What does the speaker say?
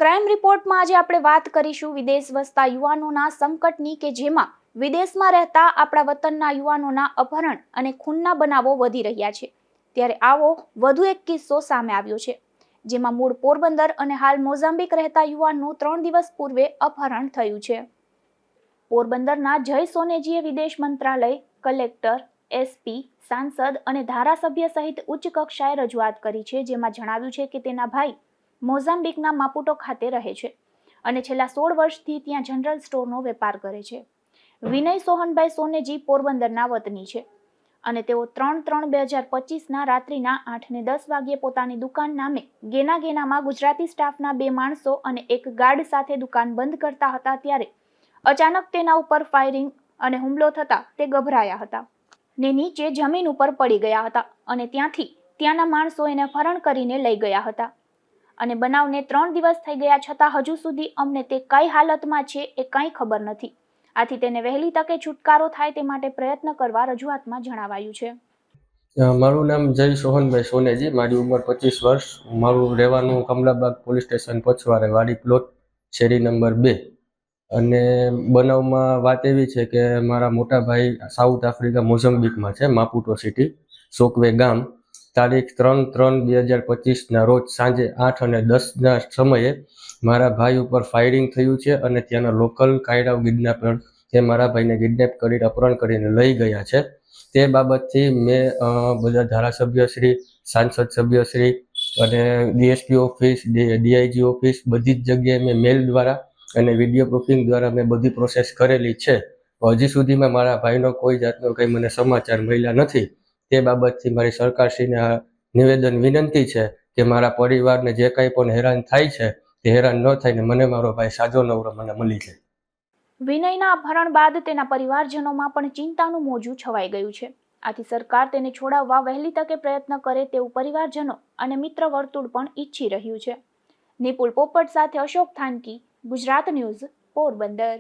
Crime રિપોર્ટમાં આજે આપણે વાત કરીશું વિદેશ વસતા યુવાનોના સંકટની કે જેમાં વિદેશમાં રહેતા આપણા વતનના યુવાનોના અપહરણ અને ખૂનના બનાવો વધી રહ્યા છે। ત્યારે આવો વધુ એક કિસ્સો સામે આવ્યો છે જેમાં મૂળ પોરબંદર અને હાલ મોઝામ્બિક રહેતા યુવાનનું 3 દિવસ પૂર્વે અપહરણ થયું છે। પોરબંદરના જય સોનેજીએ વિદેશ મંત્રાલય, કલેક્ટર, એસપી, સાંસદ અને ધારાસભ્ય સહિત ઉચ્ચ કક્ષાએ રજૂઆત કરી છે જેમાં જણાવ્યું છે કે તેના ભાઈ મોઝામ્બિકના માપુટો ખાતે રહે છે અને છેલ્લા 16 વર્ષથી ત્યાં જનરલ સ્ટોરનો વેપાર કરે છે। વિનય સોહનભાઈ સોનેજી પોરબંદરના વતની છે અને તેઓ 3/3/2025ના રાત્રિના 8 ને 10 વાગ્યે પોતાની દુકાન નામે ગેનામાં ગુજરાતી સ્ટાફના 2 માણસો અને એક ગાર્ડ સાથે દુકાન બંધ કરતા હતા ત્યારે અચાનક તેના ઉપર ફાયરિંગ અને હુમલો થતા તે ગભરાયા હતા ને નીચે જમીન ઉપર પડી ગયા હતા અને ત્યાંના માણસો એને અપહરણ કરીને લઈ ગયા હતા અને બનાવને 3 દિવસ થઈ ગયા છતાં હજુ સુધી અમને તે કઈ હાલતમાં છે એ કંઈ ખબર નથી। આથી તેને વહેલી તકે છુટકારો થાય તે માટે પ્રયત્ન કરવા રજૂઆતમાં જણાવાયું છે। મારું નામ જય સોહનભાઈ સોનેજી, મારી ઉંમર 25 વર્ષ, મારું રહેવાનું કમલાબાગ પોલીસ સ્ટેશન પછવારે, વાડી પ્લોટ, શેરી નંબર 2। અને બનાવમાં વાત એવી છે કે મારા મોટા ભાઈ સાઉથ આફ્રિકા મોઝમ્બિકમાં છે, માપુટો સિટી, સોકવે ગામ। તારીખ 3/3/2025ના રોજ સાંજે 8 અને 10ના સમયે મારા ભાઈ ઉપર ફાયરિંગ થયું છે અને ત્યાંના લોકલ કાયરાઓ કિડનેપર તે મારા ભાઈને કિડનેપ કરીને અપહરણ કરીને લઈ ગયા છે। તે બાબતથી મેં બધા ધારાસભ્યશ્રી, સાંસદ સભ્યશ્રી અને ડીએસપી ઓફિસ, ડીઆઈજી ઓફિસ બધી જ જગ્યાએ મેં મેલ દ્વારા અને વિડીયો પ્રૂફિંગ દ્વારા મેં બધી પ્રોસેસ કરેલી છે। હજી સુધીમાં મારા ભાઈનો કોઈ જાતનો કંઈ મને સમાચાર મળ્યા નથી। તે બાબતથી મારી સરકારશ્રીને નિવેદન વિનંતી છે કે મારા પરિવારને જે કંઈ પણ હેરાન થાય છે તે હેરાન ન થાય ને મને મારો ભાઈ સાજો નવરો મને મળી જાય। વિનયના અપહરણ બાદ તેના પરિવારજનોમાં પણ ચિંતાનું મોજું છવાઈ ગયું છે। આથી સરકાર તેને છોડાવવા વહેલી તકે પ્રયત્ન કરે તેવું પરિવારજનો અને મિત્ર વર્તુળ પણ ઈચ્છી રહ્યું છે। નિપુલ પોપટ સાથે અશોક થાનકી, ગુજરાત ન્યૂઝ, પોરબંદર।